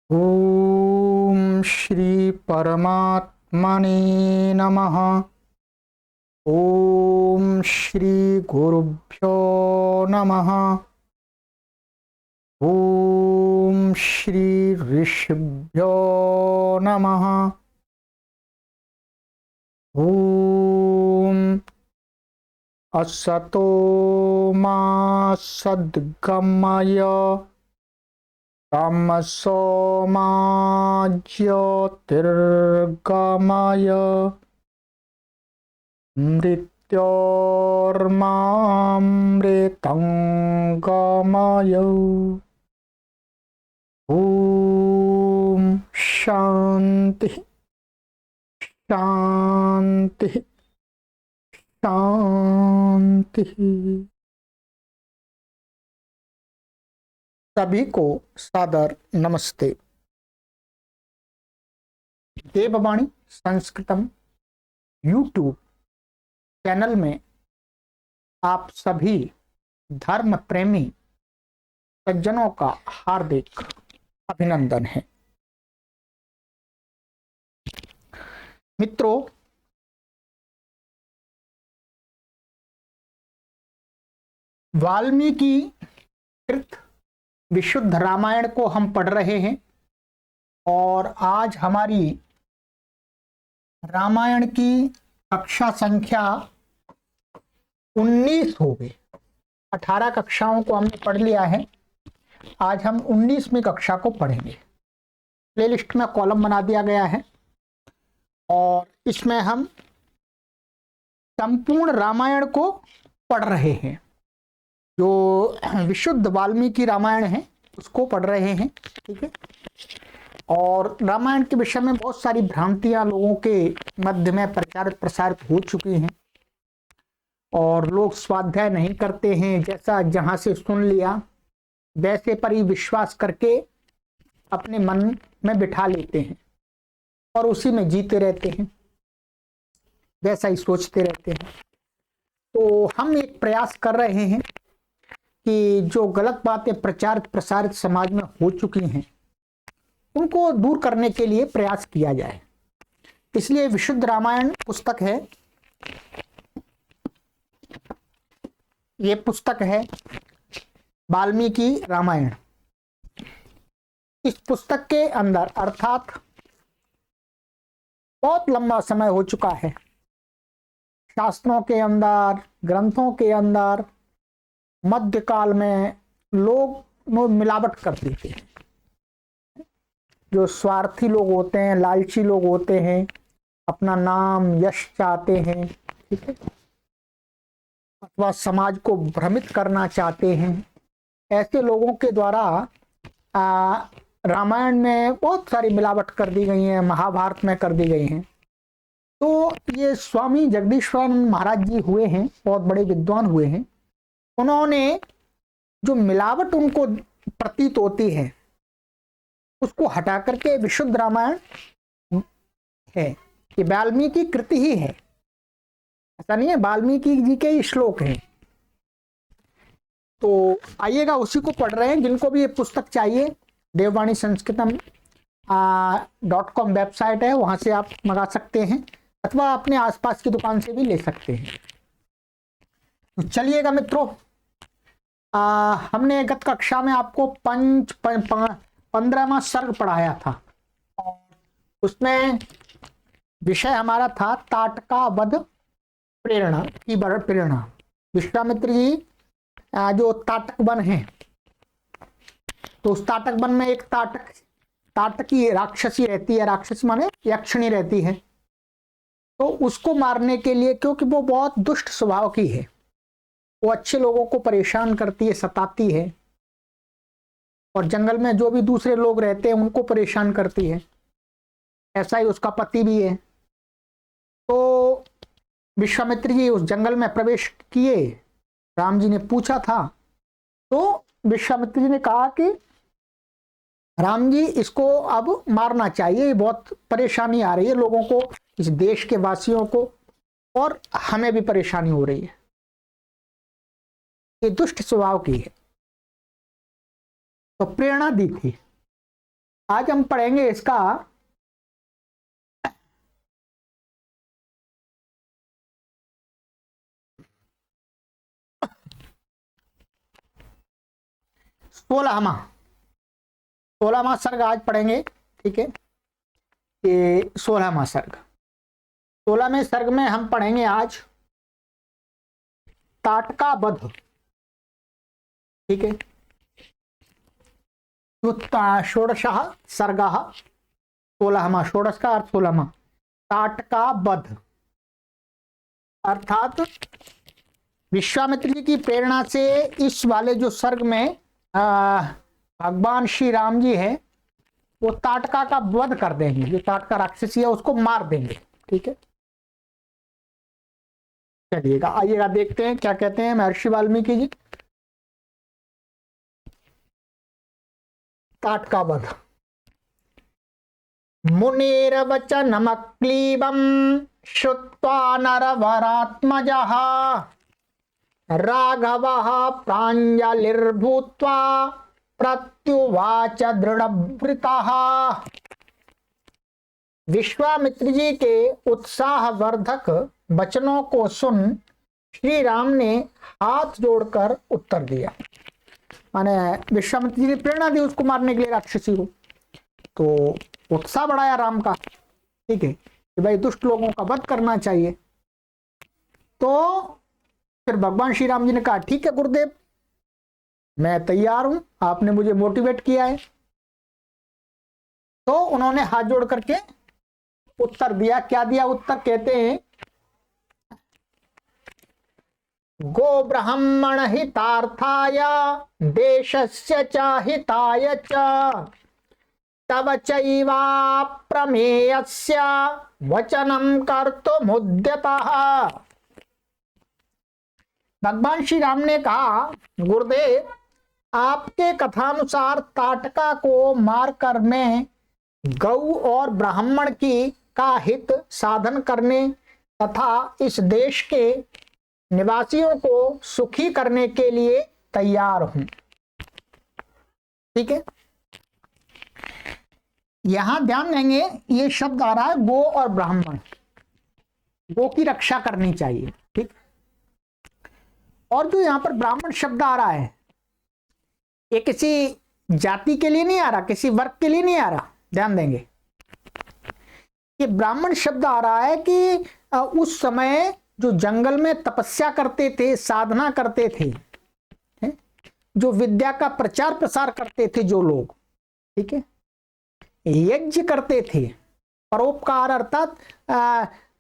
ओम श्री परमात्मने नमः। ओम श्री गुरुभ्यो नमः। ओम श्री ऋषिभ्यो नमः। ओम असतो मा सद्गमय तमसो मा ज्योतिर्गमय मृत्योर्मामृतं गमय। ओम शांति शांति शांति। सभी को सादर नमस्ते। देववाणी संस्कृतम यूट्यूब चैनल में आप सभी धर्म प्रेमी सज्जनों का हार्दिक अभिनंदन है। मित्रों, वाल्मीकि कृत विशुद्ध रामायण को हम पढ़ रहे हैं और आज हमारी रामायण की कक्षा संख्या 19 हो गई। 18 कक्षाओं को हमने पढ़ लिया है, आज हम 19वीं कक्षा को पढ़ेंगे। प्लेलिस्ट में कॉलम बना दिया गया है और इसमें हम संपूर्ण रामायण को पढ़ रहे हैं। जो विशुद्ध वाल्मीकि रामायण है उसको पढ़ रहे हैं, ठीक है। और रामायण के विषय में बहुत सारी भ्रांतियां लोगों के मध्य में प्रचारित प्रसारित हो चुकी हैं और लोग स्वाध्याय नहीं करते हैं। जैसा जहां से सुन लिया वैसे पर ही विश्वास करके अपने मन में बिठा लेते हैं और उसी में जीते रहते हैं, वैसा ही सोचते रहते हैं। तो हम एक प्रयास कर रहे हैं कि जो गलत बातें प्रचारित प्रसारित समाज में हो चुकी हैं उनको दूर करने के लिए प्रयास किया जाए। इसलिए विशुद्ध रामायण पुस्तक है, ये पुस्तक है वाल्मीकि रामायण। इस पुस्तक के अंदर अर्थात बहुत लंबा समय हो चुका है, शास्त्रों के अंदर ग्रंथों के अंदर मध्यकाल में लोग मिलावट कर देते हैं। जो स्वार्थी लोग होते हैं, लालची लोग होते हैं, अपना नाम यश चाहते हैं, ठीक है, अथवा समाज को भ्रमित करना चाहते हैं, ऐसे लोगों के द्वारा रामायण में बहुत सारी मिलावट कर दी गई है, महाभारत में कर दी गई हैं। तो ये स्वामी जगदीश्वरानंद महाराज जी हुए हैं, बहुत बड़े विद्वान हुए हैं। उन्होंने जो मिलावट उनको प्रतीत होती है उसको हटा करके विशुद्ध रामायण है, ये वाल्मीकि कृति ही है, ऐसा नहीं है, वाल्मीकि जी के ही श्लोक हैं। तो आइएगा, उसी को पढ़ रहे हैं। जिनको भी ये पुस्तक चाहिए देववाणी संस्कृतम .com वेबसाइट है, वहां से आप मंगा सकते हैं अथवा अपने आसपास की दुकान से भी ले सकते हैं। तो चलिएगा मित्रों, हमने गत कक्षा में आपको 15वां सर्ग पढ़ाया था और उसमें विषय हमारा था ताटका वध प्रेरणा की प्रेरणा। विश्वामित्र जी जो ताटक वन है, तो उस ताटक वन में एक ताटकी राक्षसी रहती है, राक्षसी माने यक्षिणी रहती है। तो उसको मारने के लिए, क्योंकि वो बहुत दुष्ट स्वभाव की है, वो अच्छे लोगों को परेशान करती है, सताती है और जंगल में जो भी दूसरे लोग रहते हैं उनको परेशान करती है। ऐसा ही उसका पति भी है। तो विश्वामित्र जी उस जंगल में प्रवेश किए, राम जी ने पूछा था, तो विश्वामित्र जी ने कहा कि राम जी इसको अब मारना चाहिए, बहुत परेशानी आ रही है लोगों को, इस देश के वासियों को, और हमें भी परेशानी हो रही है, ये दुष्ट स्वभाव की है। तो प्रेरणा दी थी। आज हम पढ़ेंगे इसका सोलहवां सर्ग आज पढ़ेंगे। ठीक है, ये 16वां सर्ग। 16वें सर्ग में हम पढ़ेंगे आज ताटका वध। ठीक है, षोडश सर्ग, 16वां, षोडश का अर्थ 16वां, ताटका वध अर्थात विश्वामित्र जी की प्रेरणा से इस वाले जो सर्ग में भगवान श्री राम जी है वो ताटका का वध कर देंगे। जो ताटका राक्षसी है उसको मार देंगे। ठीक है, चलिएगा आइएगा देखते हैं क्या कहते हैं महर्षि वाल्मीकि जी। ताटका वध। मुनिर्वचनमक्लीबं श्रुत्वा नरवरात्मजः राघवः प्राञ्जलिर्भूत्वा प्रत्युवाच दृढ़व्रतः। विश्वामित्र जी के उत्साहवर्धक वचनों को सुन श्री राम ने हाथ जोड़कर उत्तर दिया। माने विश्वामित्र जी ने प्रेरणा दी उसको मारने के लिए, राक्षसी को, तो उत्साह बढ़ाया राम का। ठीक है कि भाई दुष्ट लोगों का वध करना चाहिए। तो फिर भगवान श्री राम जी ने कहा ठीक है गुरुदेव, मैं तैयार हूं, आपने मुझे मोटिवेट किया है। तो उन्होंने हाथ जोड़ करके उत्तर दिया। क्या दिया उत्तर? कहते हैं गो ब्राह्मण हितार्थाय देशस्य च हिताय च तव चैवा प्रमेयस्य वचनम कर्तुमुद्यतः। भगवान श्री राम ने कहा गुरुदेव, आपके कथानुसार ताटका को मारकर मैं गौ और ब्राह्मण की का हित साधन करने तथा इस देश के निवासियों को सुखी करने के लिए तैयार हूं। ठीक है, यहां ध्यान देंगे ये शब्द आ रहा है गो और ब्राह्मण। गो की रक्षा करनी चाहिए। ठीक, और जो यहां पर ब्राह्मण शब्द आ रहा है ये किसी जाति के लिए नहीं आ रहा, किसी वर्ग के लिए नहीं आ रहा। ध्यान देंगे ये ब्राह्मण शब्द आ रहा है कि उस समय जो जंगल में तपस्या करते थे, साधना करते थे, जो विद्या का प्रचार प्रसार करते थे जो लोग, ठीक है, यज्ञ करते थे, परोपकार अर्थात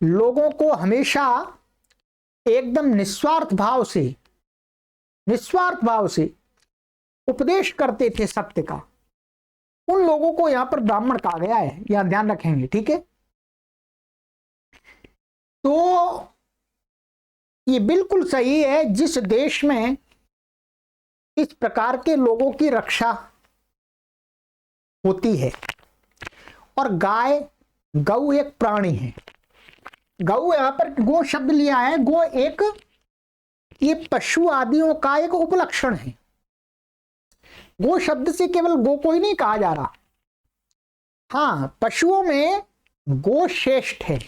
लोगों को हमेशा एकदम निस्वार्थ भाव से उपदेश करते थे सत्य का, उन लोगों को यहां पर ब्राह्मण कहा गया है। यहां ध्यान रखेंगे। ठीक है, तो ये बिल्कुल सही है। जिस देश में इस प्रकार के लोगों की रक्षा होती है, और गौ एक प्राणी है। गौ यहां पर गो शब्द लिया है। गो एक ये पशु आदियों का एक उपलक्षण है। गो शब्द से केवल गो को ही नहीं कहा जा रहा। हाँ, पशुओं में गो श्रेष्ठ है,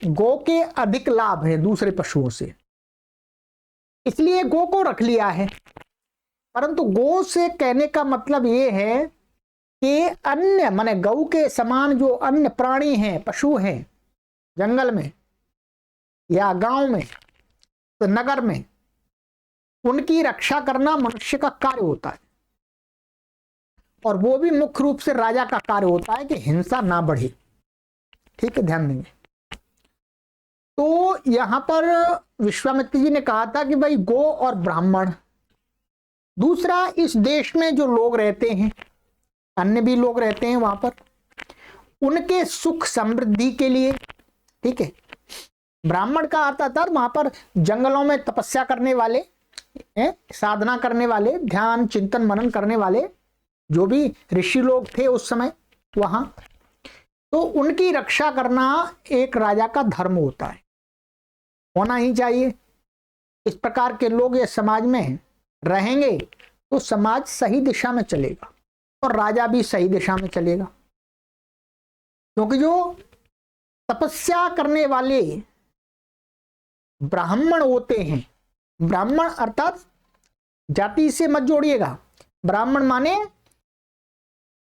गो के अधिक लाभ है दूसरे पशुओं से, इसलिए गो को रख लिया है। परंतु गो से कहने का मतलब ये है कि अन्य माने गौ के समान जो अन्य प्राणी हैं, पशु हैं, जंगल में या गांव में तो नगर में, उनकी रक्षा करना मनुष्य का कार्य होता है। और वो भी मुख्य रूप से राजा का कार्य होता है कि हिंसा ना बढ़े। ठीक है, ध्यान देंगे। तो यहां पर विश्वामित्र जी ने कहा था कि भाई गो और ब्राह्मण। दूसरा, इस देश में जो लोग रहते हैं, अन्य भी लोग रहते हैं वहां पर, उनके सुख समृद्धि के लिए। ठीक है, ब्राह्मण का अर्थ था वहां पर जंगलों में तपस्या करने वाले, साधना करने वाले, ध्यान चिंतन मनन करने वाले जो भी ऋषि लोग थे उस समय वहां, तो उनकी रक्षा करना एक राजा का धर्म होता है, होना ही चाहिए। इस प्रकार के लोग ये समाज में रहेंगे तो समाज सही दिशा में चलेगा। और राजा भी सही दिशा में चलेगा। क्योंकि जो तपस्या करने वाले ब्राह्मण होते हैं, ब्राह्मण अर्थात जाति से मत जोड़िएगा, ब्राह्मण माने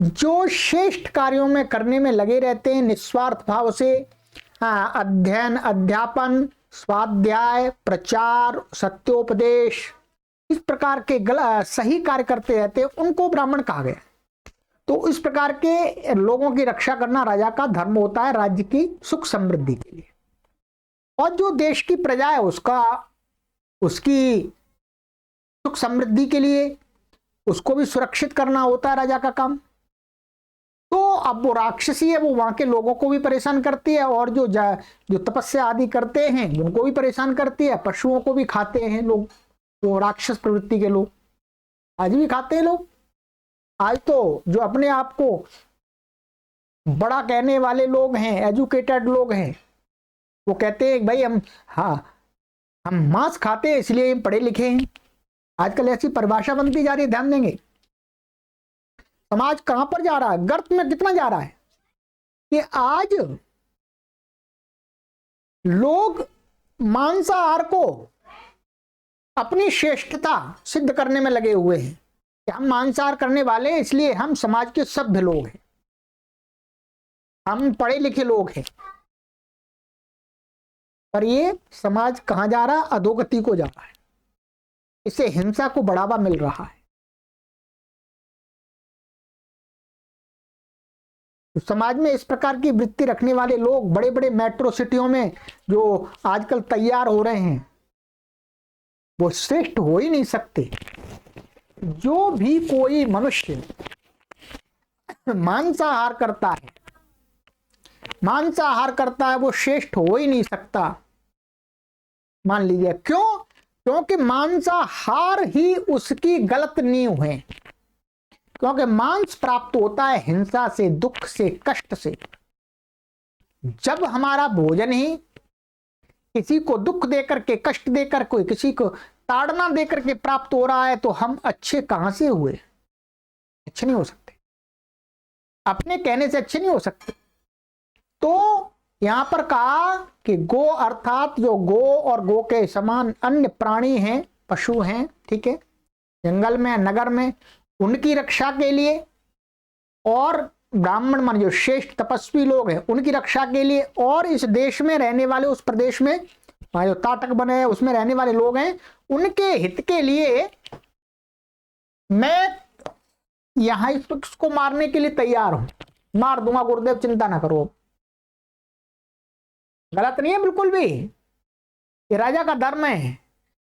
जो श्रेष्ठ कार्यों में करने में लगे रहते हैं निस्वार्थ भाव से, अध्ययन, अध्यापन, स्वाध्याय, प्रचार, सत्योपदेश, इस प्रकार के सही कार्य करते रहते हैं, उनको ब्राह्मण कहा गया। तो इस प्रकार के लोगों की रक्षा करना राजा का धर्म होता है, राज्य की सुख समृद्धि के लिए। और जो देश की प्रजा है उसकी सुख समृद्धि के लिए उसको भी सुरक्षित करना होता है राजा का काम। तो अब वो राक्षसी है, वो वहां के लोगों को भी परेशान करती है, और जो तपस्या आदि करते हैं उनको भी परेशान करती है। पशुओं को भी खाते हैं लोग, जो राक्षस प्रवृत्ति के लोग आज भी खाते हैं लोग। आज तो जो अपने आप को बड़ा कहने वाले लोग हैं, एजुकेटेड लोग हैं, वो कहते हैं भाई हम मांस खाते हैं इसलिए हम पढ़े लिखे हैं। आजकल ऐसी परिभाषा बनती जा रही है, ध्यान देंगे। समाज कहां पर जा रहा है, गर्त में कितना जा रहा है कि आज लोग मांसाहार को अपनी श्रेष्ठता सिद्ध करने में लगे हुए हैं कि हम मांसाहार करने वाले हैं इसलिए हम समाज के सभ्य लोग हैं, हम पढ़े लिखे लोग हैं। पर ये समाज कहां जा रहा है, अधोगति को जा रहा है। इससे हिंसा को बढ़ावा मिल रहा है। तो समाज में इस प्रकार की वृत्ति रखने वाले लोग बड़े बड़े मेट्रो सिटियों में जो आजकल तैयार हो रहे हैं वो श्रेष्ठ हो ही नहीं सकते। जो भी कोई मनुष्य मांसाहार करता है वो श्रेष्ठ हो ही नहीं सकता, मान लीजिए। क्यों? क्योंकि मांसाहार ही उसकी गलत नींव है। क्योंकि मांस प्राप्त होता है हिंसा से, दुख से, कष्ट से। जब हमारा भोजन ही किसी को दुख देकर के, कष्ट देकर, कोई किसी को ताड़ना देकर के प्राप्त हो रहा है तो हम अच्छे कहां से हुए? अच्छे नहीं हो सकते, अपने कहने से अच्छे नहीं हो सकते। तो यहां पर कहा कि गो अर्थात जो गो और गो के समान अन्य प्राणी हैं, पशु हैं, ठीक है, जंगल में, नगर में, उनकी रक्षा के लिए, और ब्राह्मण मान जो श्रेष्ठ तपस्वी लोग हैं उनकी रक्षा के लिए, और इस देश में रहने वाले, उस प्रदेश में जो ताटक बने हैं उसमें रहने वाले लोग हैं, उनके हित के लिए मैं यहां इसको मारने के लिए तैयार हूं। मार दूंगा गुरुदेव, चिंता ना करो। गलत नहीं है बिल्कुल भी, ये राजा का धर्म है।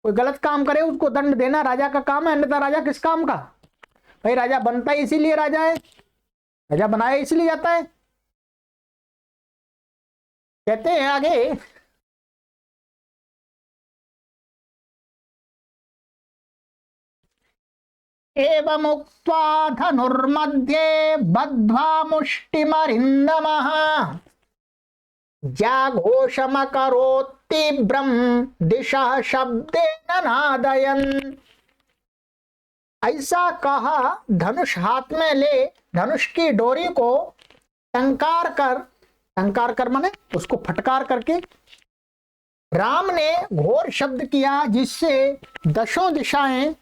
कोई गलत काम करे उसको दंड देना राजा का काम है, अन्यथा राजा किस काम का? भाई राजा बनता है इसीलिए राजा है, राजा बनाया इसलिए जाता है। कहते हैं आगे, एवं उक्त्वा धनुर्मध्ये बद्ध्वा मुष्टिमरिन्दमः जाघोषमकरोत् तीव्रं दिशः शब्देन नादयन्। ऐसा कहा, धनुष हाथ में ले धनुष की डोरी को टंकार कर माने उसको फटकार करके राम ने घोर शब्द किया, जिससे दशों दिशाएं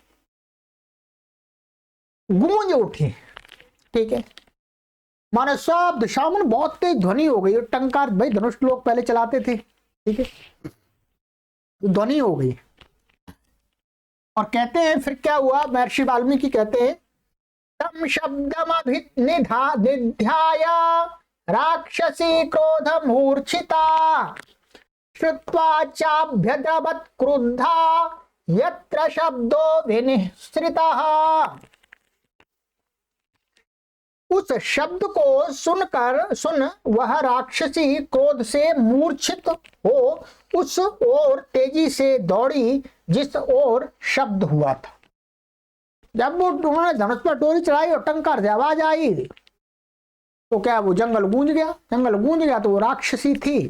गूंज उठी। ठीक है, माने सब दिशाओं में बहुत तेज ध्वनि हो गई। टंकार भाई धनुष लोग पहले चलाते थे, ठीक है, ध्वनि हो गई। और कहते हैं फिर क्या हुआ, महर्षि वाल्मीकि कहते हैं, तम शब्दमभिनिध्याय राक्षसी क्रोध मूर्छिता श्रुत्वा चाभ्यद्रवत् क्रुद्धा यत्र शब्दो विनिसृतः। उस शब्द को सुन वह राक्षसी क्रोध से मूर्छित हो उस ओर तेजी से दौड़ी जिस ओर शब्द हुआ था। जब वो उन्होंने धनुष पर डोरी चढ़ाई और टंकार से आवाज आई तो क्या वो जंगल गूंज गया। तो वो राक्षसी थी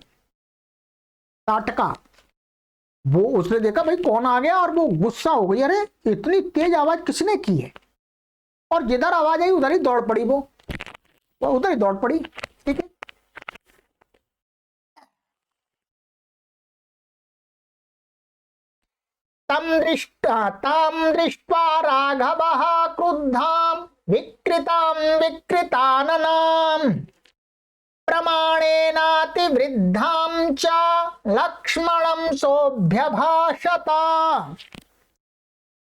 ताटका, वो उसने देखा भाई कौन आ गया, और वो गुस्सा हो गई, अरे इतनी तेज आवाज किसने की है, और जिधर आवाज आई उधर ही दौड़ पड़ी, वो उधर ही दौड़ पड़ी। ठीक है, ताम दृष्ट्वा राघवः क्रुद्धां विकृतां विकृताननां प्रमाणेनातिवृद्धां च लक्ष्मणं सोऽभ्यभाषत।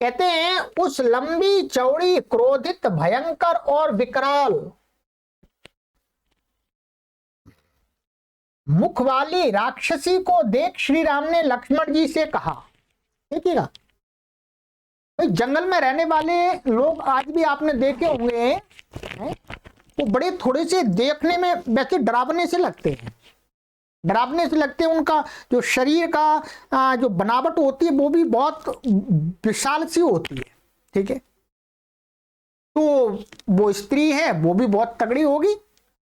कहते हैं उस लंबी चौड़ी क्रोधित भयंकर और विकराल मुख वाली राक्षसी को देख श्री राम ने लक्ष्मण जी से कहा। देखिएगा भाई, जंगल में रहने वाले लोग आज भी आपने देखे होंगे, वो बड़े थोड़े से देखने में वैसे डरावने से लगते हैं, डरावने से लगते हैं। उनका जो शरीर का जो बनावट होती है वो भी बहुत विशाल सी होती है। ठीक है, तो वो स्त्री है वो भी बहुत तगड़ी होगी,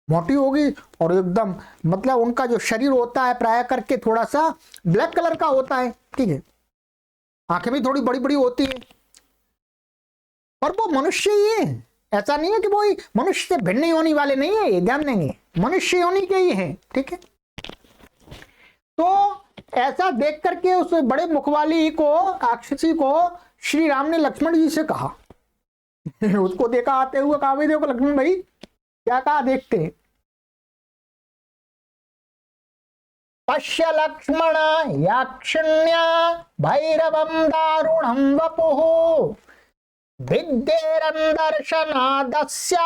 मोटी होगी, और एकदम मतलब उनका जो शरीर होता है प्राय करके थोड़ा सा ब्लैक कलर का होता है। ठीक है, आंखें भी थोड़ी बड़ी बड़ी होती है, पर वो मनुष्य ही है, ऐसा नहीं है कि वो मनुष्य से भिन्न होने वाले नहीं है, ये ध्यान देंगे, मनुष्य होने के ही है। ठीक है, तो ऐसा देख करके उस बड़े मुखवाली को राक्षसी को श्री राम ने लक्ष्मण जी से कहा। उसको देखा आते हुए, कहा भाई देखो लक्ष्मण भाई, क्या कहा देखते हैं। पश्य लक्ष्मण याक्षिण्या भैरवं दारुणं वपुः विद्येरन्दर्शनादस्य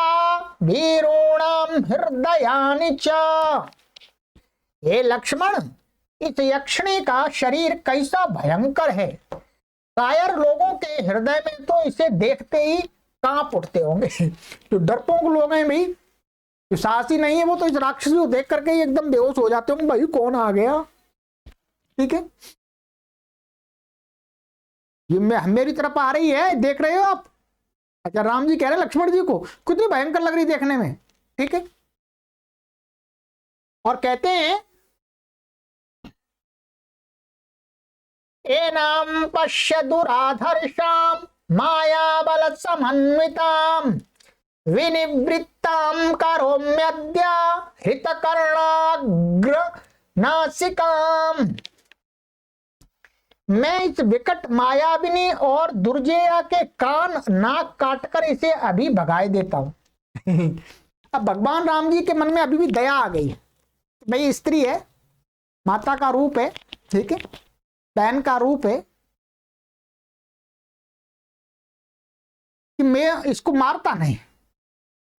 वीरूणां हृदयानि च। हे लक्ष्मण, इस यक्षिणी का शरीर कैसा भयंकर है, कायर लोगों के हृदय में तो इसे देखते ही कांप उठते होंगे। जो डरपोक लोग हैं भाई, जो साहसी नहीं है, वो तो इस राक्षसी को देख करके ही एकदम बेहोश हो जाते होंगे, भाई कौन आ गया। ठीक है, ये मेरी तरफ आ रही है, देख रहे हो आप। अच्छा, राम जी कह रहे हैं लक्ष्मण जी को कितनी भयंकर लग रही देखने में। ठीक है, और कहते हैं एनाम पश्य दुराधर्षाम मायाबल समन्विताम विनिवृत्ताम करोम्यद्य हितकर्णाग्र नासिकाम। मैं इस विकट मायाविनी और दुर्जया के कान नाक काटकर इसे अभी भगाए देता हूं। अब भगवान राम जी के मन में अभी भी दया आ गई। भाई स्त्री है, माता का रूप है, ठीक है, बहन का रूप है, कि मैं इसको मारता नहीं,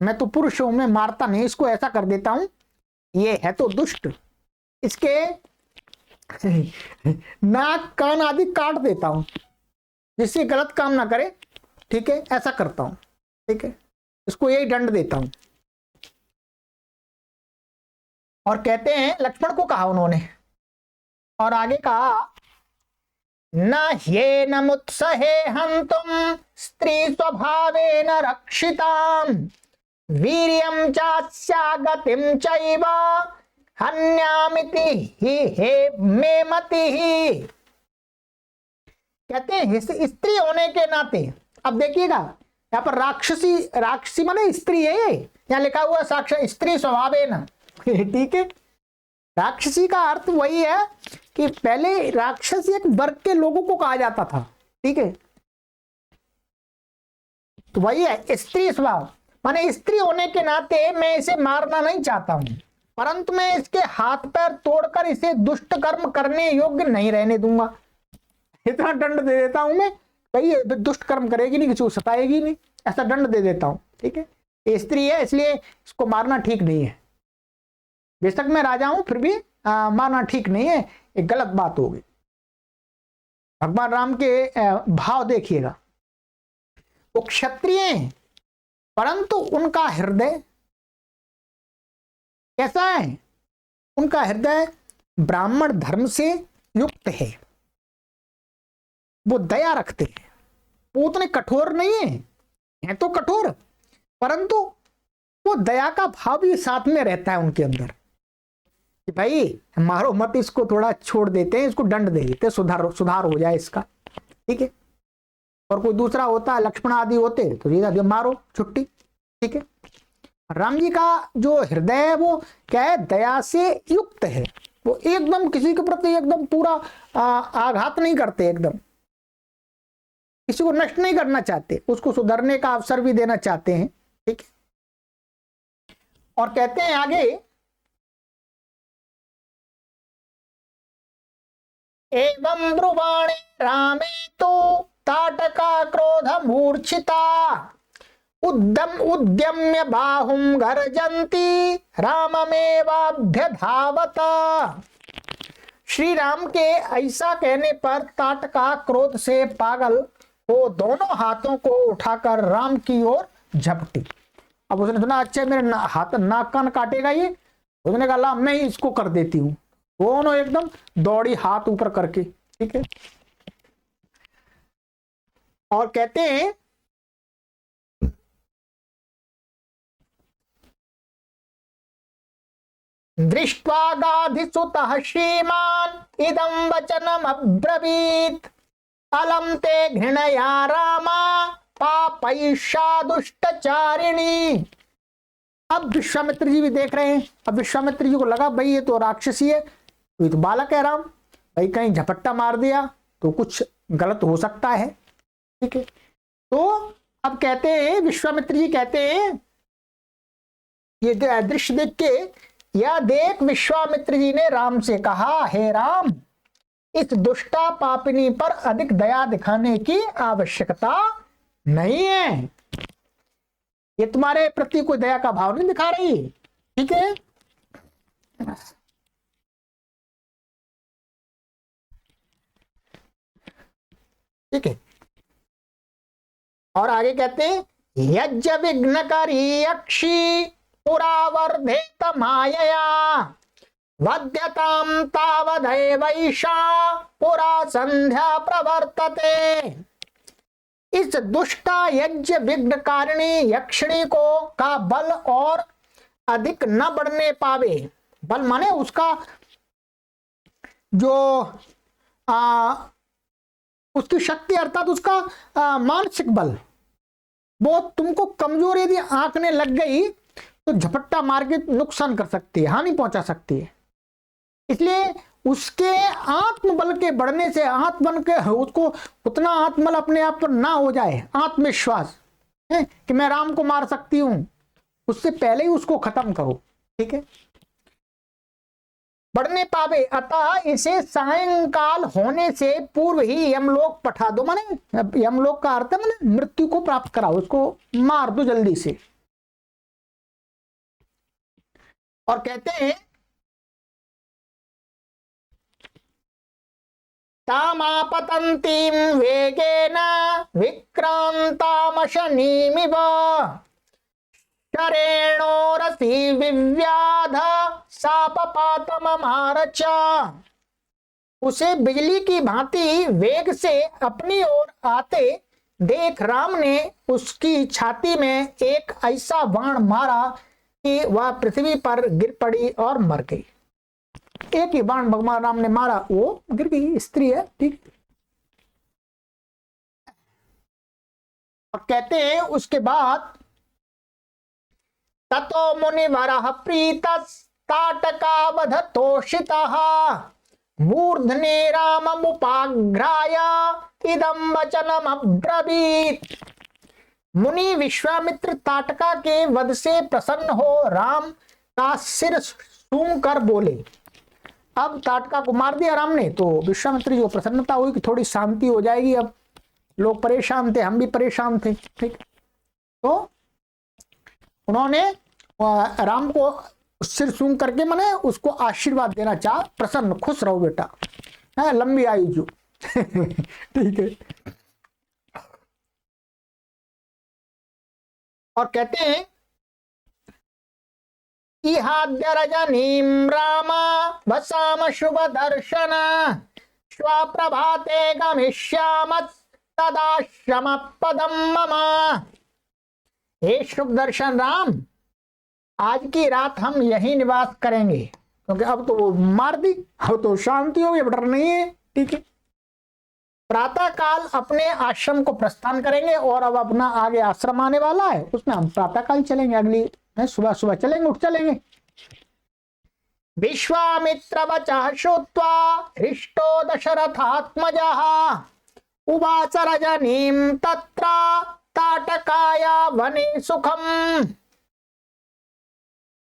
मैं तो पुरुष हूं, मैं मारता नहीं, इसको ऐसा कर देता हूं, ये है तो दुष्ट, इसके नाक कान आदि काट देता हूं जिससे गलत काम ना करे। ठीक है, ऐसा करता हूं। ठीक है, इसको यही दंड देता हूं। और कहते हैं लक्ष्मण को कहा उन्होंने, और आगे कहा न ह्येन मुत्सहे हन्तुम स्त्री स्वभावेन रक्षिताम वीर्यं चास्या गतिं चैव हन्यामिति ही हे मे मतिः। कहते हैं स्त्री होने के नाते, अब देखिएगा यहाँ पर राक्षसी माने स्त्री है, यहाँ लिखा हुआ साक्षात स्त्री स्वभावेन। ठीक है, राक्षसी का अर्थ वही है कि पहले राक्षसी एक वर्ग के लोगों को कहा जाता था। ठीक है, तो वही है स्त्री स्वभाव, माने स्त्री होने के नाते मैं इसे मारना नहीं चाहता हूं, परंतु मैं इसके हाथ पैर तोड़कर इसे दुष्ट कर्म करने योग्य नहीं रहने दूंगा। इतना दंड दे देता हूं मैं, कहीं दुष्ट कर्म करेगी नहीं, किसी को सताएगी नहीं, ऐसा दंड दे देता हूं। ठीक है, ये स्त्री है इसलिए इसको मारना ठीक नहीं है, बेशक मैं राजा हूं फिर भी मारना ठीक नहीं है, एक गलत बात होगी। भगवान राम के भाव देखिएगा, वो क्षत्रिय हैं परंतु उनका हृदय कैसा है, उनका हृदय ब्राह्मण धर्म से युक्त है, वो दया रखते हैं, वो उतने कठोर नहीं है तो कठोर, परंतु वो दया का भाव भी साथ में रहता है उनके अंदर कि भाई मारो मत, इसको थोड़ा छोड़ देते हैं, इसको दंड दे देते, सुधार हो जाए इसका। ठीक है, और कोई दूसरा होता, लक्ष्मण आदि होते तो सीधा मारो, छुट्टी। ठीक है, राम जी का जो हृदय है वो क्या है, दया से युक्त है। वो एकदम किसी के प्रति एकदम पूरा आघात नहीं करते, एकदम किसी को नष्ट नहीं करना चाहते, उसको सुधरने का अवसर भी देना चाहते हैं। ठीक है, और कहते हैं आगे, एवं ब्रुवाणे रामे तो ताटका क्रोध मूर्छिता उद्यम्य बाहुम गर्जन्ती राममेवाभ्य धावत। श्री राम के ऐसा कहने पर ताटका क्रोध से पागल वो दोनों हाथों को उठाकर राम की ओर झपटी। अब उसने सुना अच्छा मेरे हाथ नाक कान काटेगा ये, उसने कहा ला मैं ही इसको कर देती हूँ। दोनों एकदम दौड़ी हाथ ऊपर करके। ठीक है, और कहते हैं दृष्ट्वा गाधिसुतः श्रीमान् इदं वचनम् अब्रवीत् अलम ते घृणया रामा पापैषा दुष्टचारिणी। अब विश्वामित्र जी भी देख रहे हैं। अब विश्वामित्र जी को लगा भाई ये तो राक्षसी है, ये तो बालक है राम, भाई कहीं झपट्टा मार दिया तो कुछ गलत हो सकता है। ठीक है, तो अब कहते हैं विश्वामित्र जी कहते हैं, ये दृश्य देख के या देख विश्वामित्र जी ने राम से कहा, हे राम इस दुष्टा पापिनी पर अधिक दया दिखाने की आवश्यकता नहीं है, ये तुम्हारे प्रति कोई दया का भाव नहीं दिखा रही। ठीक है, ठीक है, और आगे कहते हैं यज्ञ विघ्नकारी यक्षी पुरावर्धेत मायया वध्यताम तावदैवैषा पुरा संध्या प्रवर्तते। इस दुष्टा यज्ञ विघ्नकारिणी यक्षिणी को का बल और अधिक न बढ़ने पावे। बल माने उसका जो उसकी शक्ति अर्थात उसका मानसिक बल, वो तुमको कमजोर यदि आंकने लग गई तो झपट्टा मार के नुकसान कर सकती है, हानि पहुंचा सकती है। इसलिए उसके आत्मबल के बढ़ने से आत्मबल के उसको उतना आत्मबल अपने आप पर ना हो जाए, आत्मविश्वास है कि मैं राम को मार सकती हूं, उससे पहले ही उसको खत्म करो। ठीक है, बढ़ने पावे, अतः इसे सायंकाल होने से पूर्व ही यमलोक पठा दो। माने यमलोक का अर्थ है माने मृत्यु को प्राप्त कराओ, उसको मार दो जल्दी से। और कहते हैं तामापतंतीम वेगेन विक्रांतामशनीमिव शरेणोरसी विव्याध सापपातममारच। उसे बिजली की भांति वेग से अपनी ओर आते देख राम ने उसकी छाती में एक ऐसा बाण मारा कि वह पृथ्वी पर गिर पड़ी और मर गई। एक ही बाण भगवान राम ने मारा, वो गिर गई, स्त्री है। ठीक, और कहते हैं उसके बाद ततो मुनिवरः प्रीतस्ताटकावध तोषितः मूर्धने राममुपाघ्राय इदं वचनम् अब्रवीत्। मुनि विश्वामित्र ताटका के वध से प्रसन्न हो राम का सिर सूंघ कर बोले। अब ताटका को मार दिया राम ने तो विश्वामित्र जी को प्रसन्नता हुई कि थोड़ी शांति हो जाएगी, अब लोग परेशान थे, हम भी परेशान थे। ठीक, तो उन्होंने राम को सिर सूंघ करके माने उसको आशीर्वाद देना चाह, प्रसन्न खुश रहो बेटा, है लंबी आयु जो। ठीक है, और कहते हैं इहाद्य रजनीम रामा वसाम शुभ दर्शन स्वप्रभाते गमिष्याम तदाश्रम पदम मम। हे शुभ दर्शन राम, आज की रात हम यही निवास करेंगे, क्योंकि अब तो वो मार दी, अब तो शांति हो गई, डर नहीं है। ठीक है, प्रातः काल अपने आश्रम को प्रस्थान करेंगे और अब अपना आगे आश्रम आने वाला है, उसमें हम प्रातः काल चलेंगे, अगली सुबह सुबह चलेंगे, उठ चलेंगे। विश्वामित्र वचः श्रुत्वा हृष्टो दशरथात्मजः उवाच रजनीं तत्र ताटकाया वने सुखम।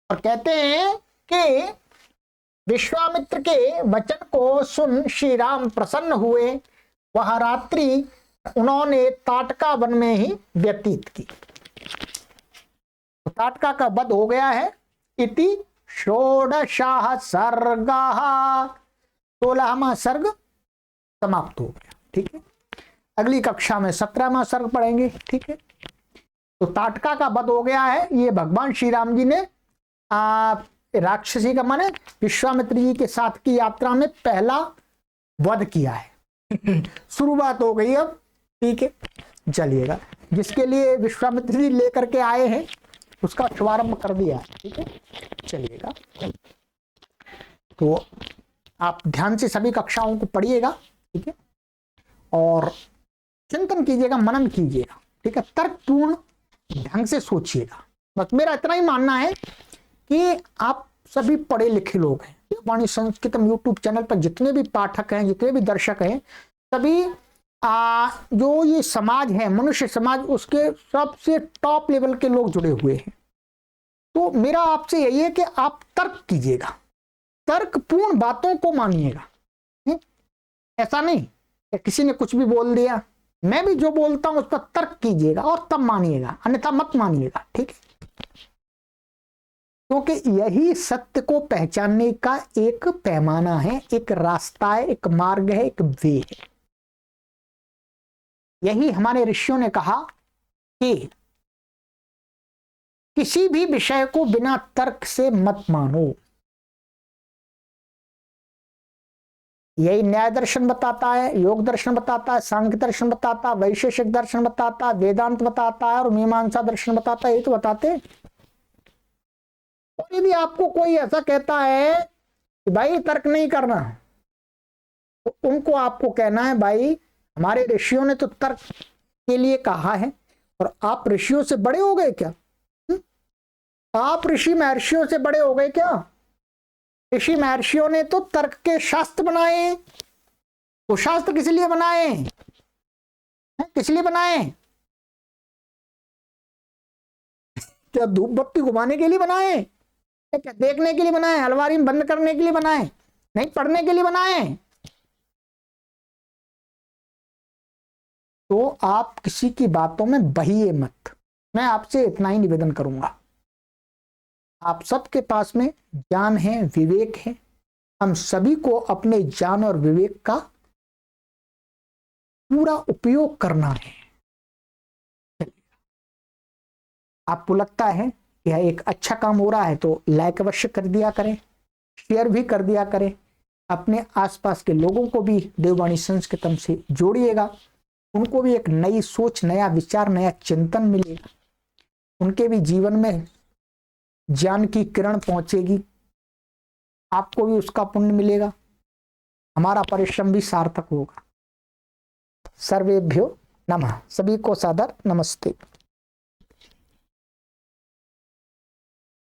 और कहते हैं कि विश्वामित्र के वचन को सुन श्री राम प्रसन्न हुए। वह रात्रि उन्होंने ताटका वन में ही व्यतीत की। तो ताटका का वध हो गया है। इति षोडशः सर्गः, 16वां सर्ग समाप्त हो गया। ठीक है, अगली कक्षा में 17वां सर्ग पढ़ेंगे। ठीक है, तो ताटका का वध हो गया है। ये भगवान श्री राम जी ने राक्षसी का माने विश्वामित्र जी के साथ की यात्रा में पहला वध किया है। शुरुआत हो गई अब। ठीक है, चलिएगा, जिसके लिए विश्वामित्र जी लेकर के आए हैं उसका शुभारंभ कर दिया है। ठीक है, चलिएगा, तो आप ध्यान से सभी कक्षाओं को पढ़िएगा। ठीक है, और चिंतन कीजिएगा, मनन कीजिएगा। ठीक है, तर्कपूर्ण ढंग से सोचिएगा। बस मेरा इतना ही मानना है कि आप सभी पढ़े लिखे लोग हैं। वाणी संस्कृतम यूट्यूब चैनल पर जितने भी पाठक हैं, जितने भी दर्शक हैं, सभी जो ये समाज है, मनुष्य समाज, उसके सबसे टॉप लेवल के लोग जुड़े हुए हैं। तो मेरा आपसे यही है कि आप तर्क कीजिएगा, तर्कपूर्ण बातों को मानिएगा। ऐसा नहीं कि किसी ने कुछ भी बोल दिया, मैं भी जो बोलता हूं उस पर तर्क कीजिएगा और तब मानिएगा, अन्यथा मत मानिएगा। ठीक है, क्योंकि यही सत्य को पहचानने का एक पैमाना है, एक रास्ता है, एक मार्ग है, एक वे है। यही हमारे ऋषियों ने कहा कि किसी भी विषय को बिना तर्क से मत मानो। यही न्याय दर्शन बताता है, योग दर्शन बताता है, सांख्य दर्शन बताता है, वैशेषिक दर्शन बताता है, वेदांत बताता है और मीमांसा दर्शन बताता है। ये तो बताते हैं। और यदि आपको कोई ऐसा कहता है कि भाई तर्क नहीं करना, तो उनको आपको कहना है भाई हमारे ऋषियों ने तो तर्क के लिए कहा है, और आप ऋषियों से बड़े हो गए क्या? आप ऋषि महर्षियों से बड़े हो गए क्या? ऋषि महर्षियों ने तो तर्क के शास्त्र बनाए। वो शास्त्र किस लिए बनाए? किस लिए बनाए? क्या धूप बत्ती घुमाने के लिए बनाए? क्या देखने के लिए बनाए? अलमारी में बंद करने के लिए बनाए? नहीं, पढ़ने के लिए बनाए। तो आप किसी की बातों में बहिए मत। मैं आपसे इतना ही निवेदन करूंगा। आप सबके पास में ज्ञान है, विवेक है। हम सभी को अपने ज्ञान और विवेक का पूरा उपयोग करना है। आपको लगता है यह एक अच्छा काम हो रहा है तो लाइक अवश्य कर दिया करें, शेयर भी कर दिया करें। अपने आसपास के लोगों को भी देववाणी संस्कृतम से जोड़िएगा। उनको भी एक नई सोच, नया विचार, नया चिंतन मिलेगा। उनके भी जीवन में ज्ञान की किरण पहुंचेगी, आपको भी उसका पुण्य मिलेगा, हमारा परिश्रम भी सार्थक होगा। सर्वेभ्यो नमः। सभी को सादर नमस्ते।